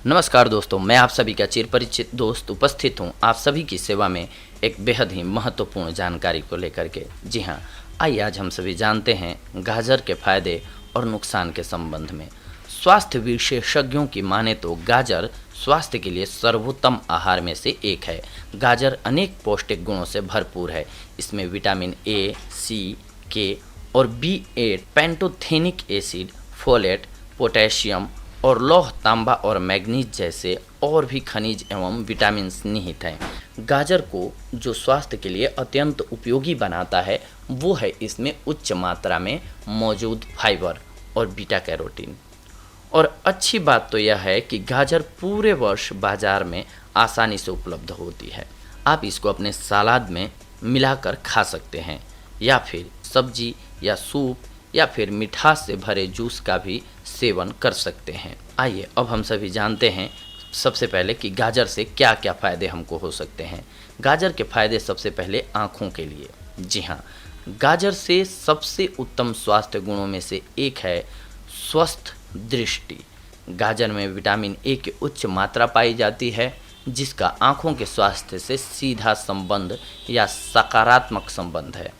नमस्कार दोस्तों, मैं आप सभी का चिरपरिचित दोस्त उपस्थित हूं आप सभी की सेवा में एक बेहद ही महत्वपूर्ण जानकारी को लेकर के। जी हां, आइए आज हम सभी जानते हैं गाजर के फायदे और नुकसान के संबंध में। स्वास्थ्य विशेषज्ञों की माने तो गाजर स्वास्थ्य के लिए सर्वोत्तम आहार में से एक है। गाजर अनेक पौष्टिक गुणों से भरपूर है। इसमें विटामिन ए, सी, के और B8, pantothenic acid, folate, potassium और लौह, तांबा और मैग्नीज जैसे और भी खनिज एवं विटामिन निहित हैं। गाजर को जो स्वास्थ्य के लिए अत्यंत उपयोगी बनाता है वो है इसमें उच्च मात्रा में मौजूद फाइबर और बीटा कैरोटीन। और अच्छी बात तो यह है कि गाजर पूरे वर्ष बाजार में आसानी से उपलब्ध होती है। आप इसको अपने सलाद में मिलाकर खा सकते हैं या फिर सब्जी या सूप या फिर मिठास से भरे जूस का भी सेवन कर सकते हैं। आइए अब हम सभी जानते हैं सबसे पहले कि गाजर से क्या क्या फ़ायदे हमको हो सकते हैं। गाजर के फ़ायदे सबसे पहले आँखों के लिए। जी हाँ, गाजर से सबसे उत्तम स्वास्थ्य गुणों में से एक है स्वस्थ दृष्टि। गाजर में विटामिन ए की उच्च मात्रा पाई जाती है जिसका आँखों के स्वास्थ्य से सीधा संबंध या सकारात्मक संबंध है।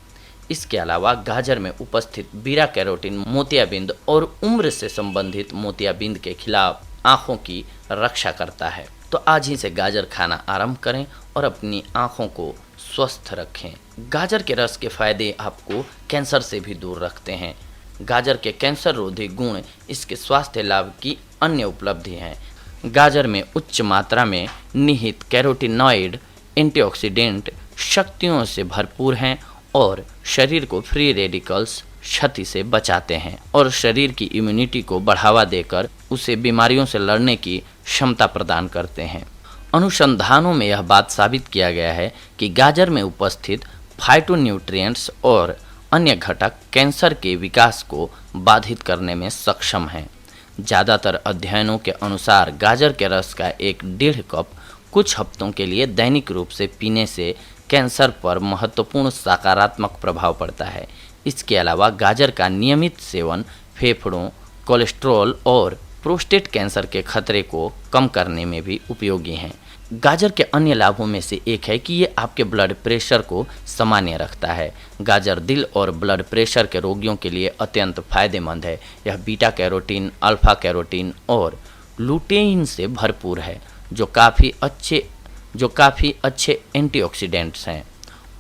इसके अलावा गाजर में उपस्थित बीटा कैरोटीन मोतियाबिंद और उम्र से संबंधित मोतियाबिंद के खिलाफ आँखों की रक्षा करता है। तो आज ही से गाजर खाना आरंभ करें और अपनी आँखों को स्वस्थ रखें। गाजर के रस के फायदे आपको कैंसर से भी दूर रखते हैं। गाजर के कैंसर रोधी गुण इसके स्वास्थ्य लाभ की अन्य उपलब्धि हैं। गाजर में उच्च मात्रा में निहित कैरोटीनॉइड एंटीऑक्सीडेंट शक्तियों से भरपूर हैं और शरीर को फ्री रेडिकल्स क्षति से बचाते हैं और शरीर की इम्यूनिटी को बढ़ावा देकर उसे बीमारियों से लड़ने की क्षमता प्रदान करते हैं। अनुसंधानों में यह बात साबित किया गया है कि गाजर में उपस्थित फाइटोन्यूट्रिएंट्स और अन्य घटक कैंसर के विकास को बाधित करने में सक्षम हैं। ज़्यादातर अध्ययनों के अनुसार गाजर के रस का 1-1.5 कप कुछ हफ्तों के लिए दैनिक रूप से पीने से कैंसर पर महत्वपूर्ण सकारात्मक प्रभाव पड़ता है। इसके अलावा गाजर का नियमित सेवन फेफड़ों, कोलेस्ट्रॉल और प्रोस्टेट कैंसर के खतरे को कम करने में भी उपयोगी हैं। गाजर के अन्य लाभों में से एक है कि ये आपके ब्लड प्रेशर को सामान्य रखता है। गाजर दिल और ब्लड प्रेशर के रोगियों के लिए अत्यंत फायदेमंद है। यह बीटा कैरोटीन, अल्फा कैरोटीन और लुटेइन से भरपूर है जो काफ़ी अच्छे एंटीऑक्सीडेंट्स हैं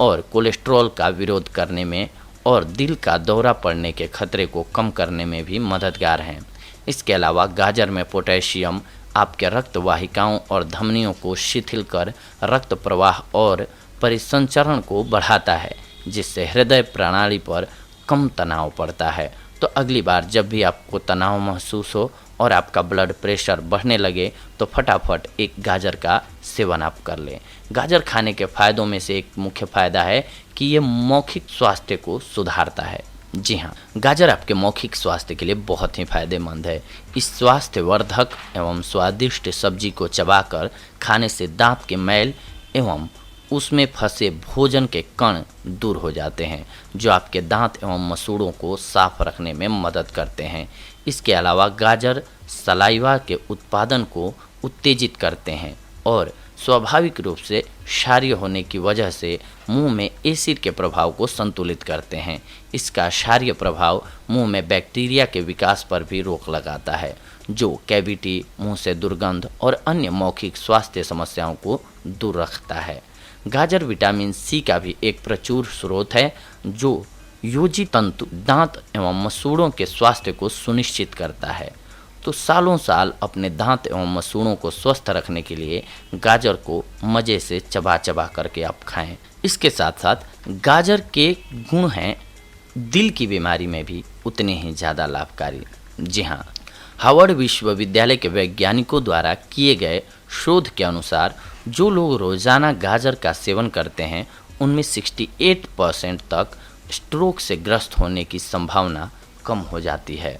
और कोलेस्ट्रॉल का विरोध करने में और दिल का दौरा पड़ने के खतरे को कम करने में भी मददगार हैं। इसके अलावा गाजर में पोटेशियम आपके रक्त वाहिकाओं और धमनियों को शिथिल कर रक्त प्रवाह और परिसंचरण को बढ़ाता है जिससे हृदय प्रणाली पर कम तनाव पड़ता है। तो अगली बार जब भी आपको तनाव महसूस हो और आपका ब्लड प्रेशर बढ़ने लगे तो फटाफट एक गाजर का सेवन आप कर लें। गाजर खाने के फ़ायदों में से एक मुख्य फ़ायदा है कि ये मौखिक स्वास्थ्य को सुधारता है। जी हाँ, गाजर आपके मौखिक स्वास्थ्य के लिए बहुत ही फायदेमंद है। इस स्वास्थ्यवर्धक एवं स्वादिष्ट सब्जी को चबाकर खाने से दांत के मैल एवं उसमें फंसे भोजन के कण दूर हो जाते हैं जो आपके दांत एवं मसूड़ों को साफ रखने में मदद करते हैं। इसके अलावा गाजर सलाइवा के उत्पादन को उत्तेजित करते हैं और स्वाभाविक रूप से क्षारीय होने की वजह से मुंह में एसिड के प्रभाव को संतुलित करते हैं। इसका क्षारीय प्रभाव मुंह में बैक्टीरिया के विकास पर भी रोक लगाता है जो कैविटी, मुंह से दुर्गंध और अन्य मौखिक स्वास्थ्य समस्याओं को दूर रखता है। गाजर विटामिन सी का भी एक प्रचुर स्रोत है जो योजी तंतु, दांत एवं मसूड़ों के स्वास्थ्य को सुनिश्चित करता है। तो सालों साल अपने दांत एवं मसूड़ों को स्वस्थ रखने के लिए गाजर को मज़े से चबा चबा करके आप खाएं। इसके साथ साथ गाजर के गुण हैं दिल की बीमारी में भी उतने ही ज़्यादा लाभकारी। जी हाँ, हार्वर्ड विश्वविद्यालय के वैज्ञानिकों द्वारा किए गए शोध के अनुसार जो लोग रोज़ाना गाजर का सेवन करते हैं उनमें 68% तक स्ट्रोक से ग्रस्त होने की संभावना कम हो जाती है।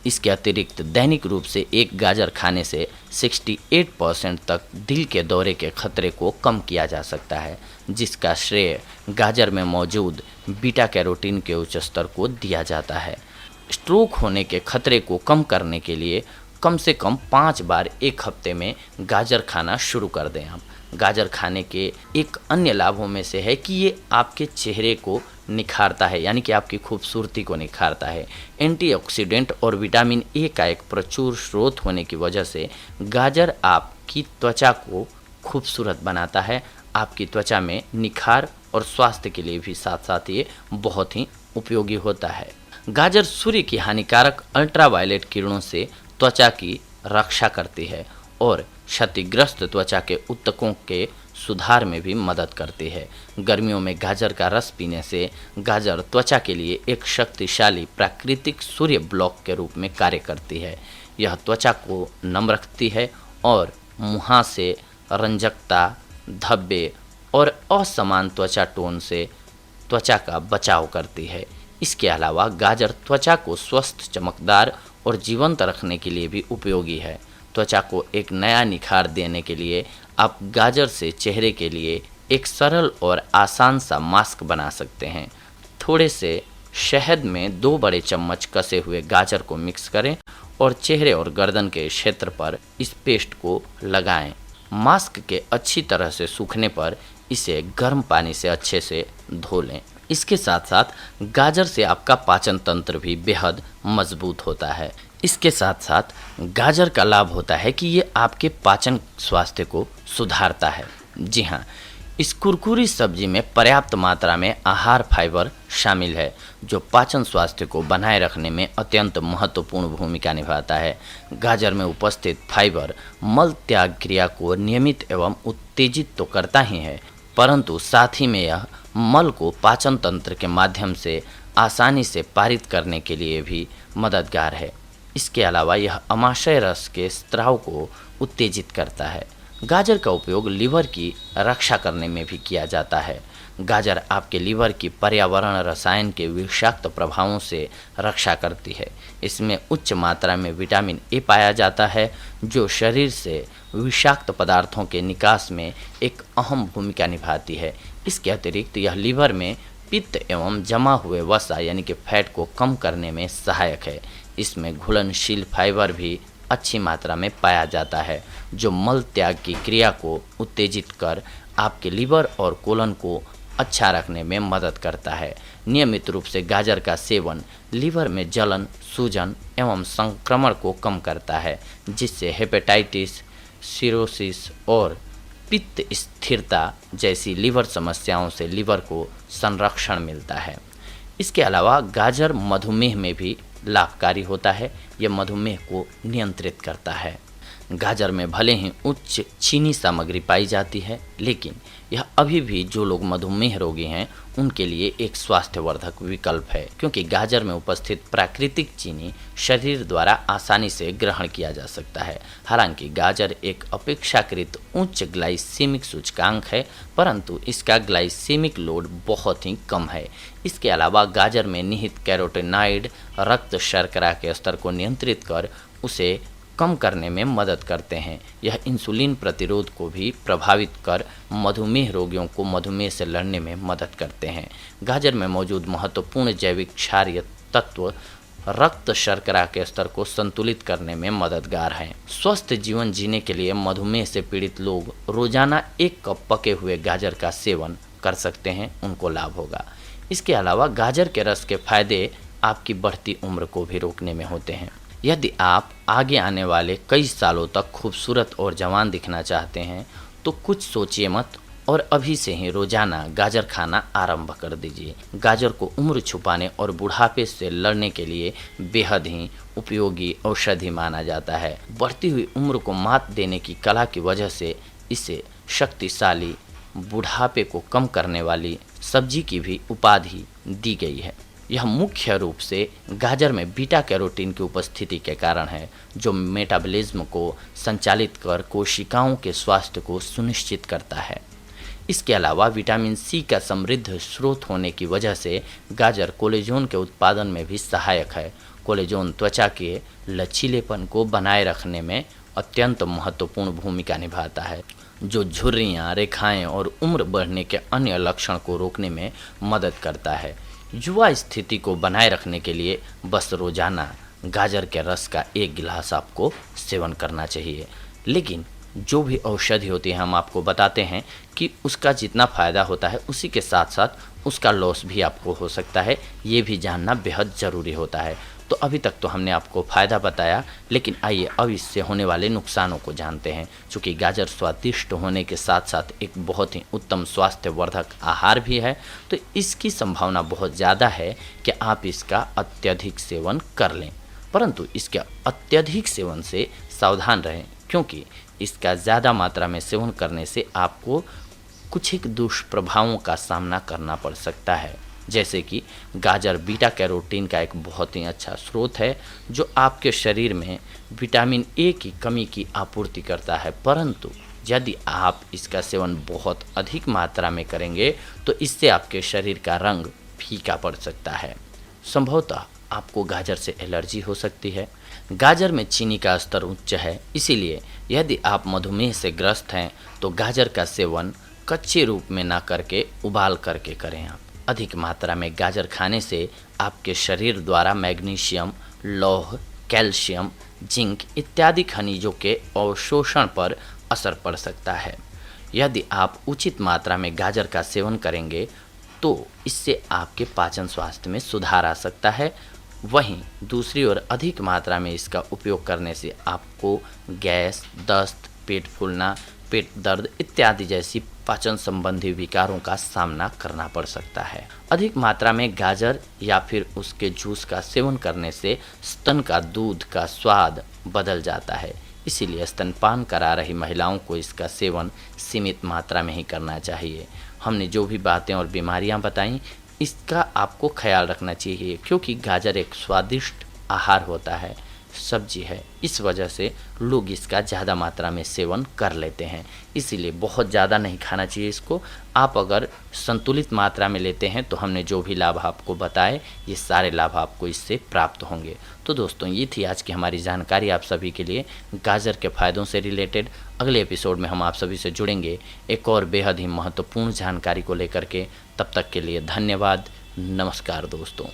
इसके अतिरिक्त दैनिक रूप से एक गाजर खाने से 68% तक दिल के दौरे के खतरे को कम किया जा सकता है, जिसका श्रेय गाजर में मौजूद बीटा कैरोटीन के उच्च स्तर को दिया जाता है। स्ट्रोक होने के खतरे को कम करने के लिए कम से कम 5 बार एक हफ्ते में गाजर खाना शुरू कर दें आप। गाजर खाने के एक अन्य लाभों में से है कि ये आपके चेहरे को निखारता है, यानी कि आपकी खूबसूरती को निखारता है। एंटीऑक्सीडेंट और विटामिन ए का एक प्रचुर स्रोत होने की वजह से गाजर आपकी त्वचा को खूबसूरत बनाता है, आपकी त्वचा में निखार और स्वास्थ्य के लिए भी साथ साथ ये बहुत ही उपयोगी होता है। गाजर सूर्य की हानिकारक अल्ट्रावायलेट किरणों से त्वचा की रक्षा करती है और क्षतिग्रस्त त्वचा के ऊतकों के सुधार में भी मदद करती है। गर्मियों में गाजर का रस पीने से गाजर त्वचा के लिए एक शक्तिशाली प्राकृतिक सूर्य ब्लॉक के रूप में कार्य करती है। यह त्वचा को नम रखती है और मुहांसे, रंजकता, धब्बे और असमान त्वचा टोन से त्वचा का बचाव करती है। इसके अलावा गाजर त्वचा को स्वस्थ, चमकदार और जीवंत रखने के लिए भी उपयोगी है। त्वचा को एक नया निखार देने के लिए आप गाजर से चेहरे के लिए एक सरल और आसान सा मास्क बना सकते हैं। थोड़े से शहद में 2 बड़े चम्मच कसे हुए गाजर को मिक्स करें और चेहरे और गर्दन के क्षेत्र पर इस पेस्ट को लगाएं। मास्क के अच्छी तरह से सूखने पर इसे गर्म पानी से अच्छे से धो लें। इसके साथ साथ गाजर से आपका पाचन तंत्र भी बेहद मजबूत होता है। इसके साथ साथ गाजर का लाभ होता है कि ये आपके पाचन स्वास्थ्य को सुधारता है। जी हाँ, इस कुरकुरी सब्जी में पर्याप्त मात्रा में आहार फाइबर शामिल है, जो पाचन स्वास्थ्य को बनाए रखने में अत्यंत महत्वपूर्ण भूमिका निभाता है। गाजर में उपस्थित फाइबर मल त्याग क्रिया को नियमित एवं उत्तेजित तो करता ही है, परंतु साथ ही में यह मल को पाचन तंत्र के माध्यम से आसानी से पारित करने के लिए भी मददगार है। इसके अलावा यह अमाशय रस के स्त्राव को उत्तेजित करता है। गाजर का उपयोग लीवर की रक्षा करने में भी किया जाता है। गाजर आपके लीवर की पर्यावरण रसायन के विषाक्त प्रभावों से रक्षा करती है। इसमें उच्च मात्रा में विटामिन ए पाया जाता है, जो शरीर से विषाक्त पदार्थों के निकास में एक अहम भूमिका निभाती है। इसके अतिरिक्त यह लीवर में पित्त एवं जमा हुए वसा यानी कि फैट को कम करने में सहायक है। इसमें घुलनशील फाइबर भी अच्छी मात्रा में पाया जाता है, जो मल त्याग की क्रिया को उत्तेजित कर आपके लीवर और कोलन को अच्छा रखने में मदद करता है। नियमित रूप से गाजर का सेवन लीवर में जलन, सूजन एवं संक्रमण को कम करता है, जिससे हेपेटाइटिस, सिरोसिस और पित्त स्थिरता जैसी लीवर समस्याओं से लीवर को संरक्षण मिलता है। इसके अलावा गाजर मधुमेह में भी लाभकारी होता है। यह मधुमेह को नियंत्रित करता है। गाजर में भले ही उच्च चीनी सामग्री पाई जाती है, लेकिन यह अभी भी जो लोग मधुमेह रोगी हैं उनके लिए एक स्वास्थ्यवर्धक विकल्प है, क्योंकि गाजर में उपस्थित प्राकृतिक चीनी शरीर द्वारा आसानी से ग्रहण किया जा सकता है। हालांकि गाजर एक अपेक्षाकृत उच्च ग्लाइसेमिक सूचकांक है, परंतु इसका ग्लाइसेमिक लोड बहुत ही कम है। इसके अलावा गाजर में निहित कैरोटीनॉइड रक्त शर्करा के स्तर को नियंत्रित कर उसे कम करने में मदद करते हैं। यह इंसुलिन प्रतिरोध को भी प्रभावित कर मधुमेह रोगियों को मधुमेह से लड़ने में मदद करते हैं। गाजर में मौजूद महत्वपूर्ण जैविक क्षारीय तत्व रक्त शर्करा के स्तर को संतुलित करने में मददगार हैं। स्वस्थ जीवन जीने के लिए मधुमेह से पीड़ित लोग रोजाना 1 कप पके हुए गाजर का सेवन कर सकते हैं, उनको लाभ होगा। इसके अलावा गाजर के रस के फायदे आपकी बढ़ती उम्र को भी रोकने में होते हैं। यदि आप आगे आने वाले कई सालों तक खूबसूरत और जवान दिखना चाहते हैं तो कुछ सोचिए मत और अभी से ही रोजाना गाजर खाना आरंभ कर दीजिए। गाजर को उम्र छुपाने और बुढ़ापे से लड़ने के लिए बेहद ही उपयोगी औषधि माना जाता है। बढ़ती हुई उम्र को मात देने की कला की वजह से इसे शक्तिशाली, बुढ़ापे को कम करने वाली सब्जी की भी उपाधि दी गई है। यह मुख्य रूप से गाजर में बीटा कैरोटीन की उपस्थिति के कारण है, जो मेटाबॉलिज्म को संचालित कर कोशिकाओं के स्वास्थ्य को सुनिश्चित करता है। इसके अलावा विटामिन सी का समृद्ध स्रोत होने की वजह से गाजर कोलेजन के उत्पादन में भी सहायक है। कोलेजन त्वचा के लचीलेपन को बनाए रखने में अत्यंत महत्वपूर्ण भूमिका निभाता है, जो झुर्रियाँ, रेखाएं और उम्र बढ़ने के अन्य लक्षण को रोकने में मदद करता है। युवा स्थिति को बनाए रखने के लिए बस रोजाना गाजर के रस का 1 गिलास आपको सेवन करना चाहिए। लेकिन जो भी औषधि होती है हम आपको बताते हैं कि उसका जितना फ़ायदा होता है उसी के साथ साथ उसका लॉस भी आपको हो सकता है, ये भी जानना बेहद ज़रूरी होता है। तो अभी तक तो हमने आपको फ़ायदा बताया, लेकिन आइए अब इससे होने वाले नुकसानों को जानते हैं। चूँकि गाजर स्वादिष्ट होने के साथ साथ एक बहुत ही उत्तम स्वास्थ्यवर्धक आहार भी है, तो इसकी संभावना बहुत ज़्यादा है कि आप इसका अत्यधिक सेवन कर लें। परंतु इसके अत्यधिक सेवन से सावधान रहें, क्योंकि इसका ज़्यादा मात्रा में सेवन करने से आपको कुछ एक दुष्प्रभावों का सामना करना पड़ सकता है। जैसे कि गाजर बीटा कैरोटीन का एक बहुत ही अच्छा स्रोत है, जो आपके शरीर में विटामिन ए की कमी की आपूर्ति करता है। परंतु यदि आप इसका सेवन बहुत अधिक मात्रा में करेंगे तो इससे आपके शरीर का रंग फीका पड़ सकता है। संभवतः आपको गाजर से एलर्जी हो सकती है। गाजर में चीनी का स्तर उच्च है, इसीलिए यदि आप मधुमेह से ग्रस्त हैं तो गाजर का सेवन कच्चे रूप में ना करके उबाल करके करें। आप अधिक मात्रा में गाजर खाने से आपके शरीर द्वारा मैग्नीशियम, लौह, कैल्शियम, जिंक इत्यादि खनिजों के अवशोषण पर असर पड़ सकता है। यदि आप उचित मात्रा में गाजर का सेवन करेंगे तो इससे आपके पाचन स्वास्थ्य में सुधार आ सकता है। वहीं दूसरी ओर अधिक मात्रा में इसका उपयोग करने से आपको गैस, दस्त, पेट फूलना, पेट दर्द इत्यादि जैसी पाचन संबंधी विकारों का सामना करना पड़ सकता है। अधिक मात्रा में गाजर या फिर उसके जूस का सेवन करने से स्तन का दूध का स्वाद बदल जाता है, इसीलिए स्तनपान करा रही महिलाओं को इसका सेवन सीमित मात्रा में ही करना चाहिए। हमने जो भी बातें और बीमारियां बताई, इसका आपको ख्याल रखना चाहिए, क्योंकि गाजर एक स्वादिष्ट आहार होता है, सब्जी है। इस वजह से लोग इसका ज़्यादा मात्रा में सेवन कर लेते हैं, इसीलिए बहुत ज़्यादा नहीं खाना चाहिए इसको। आप अगर संतुलित मात्रा में लेते हैं तो हमने जो भी लाभ आपको बताए, ये सारे लाभ आपको इससे प्राप्त होंगे। तो दोस्तों, ये थी आज की हमारी जानकारी आप सभी के लिए गाजर के फ़ायदों से रिलेटेड। अगले एपिसोड में हम आप सभी से जुड़ेंगे एक और बेहद ही महत्वपूर्ण जानकारी को लेकर के। तब तक के लिए धन्यवाद। नमस्कार दोस्तों।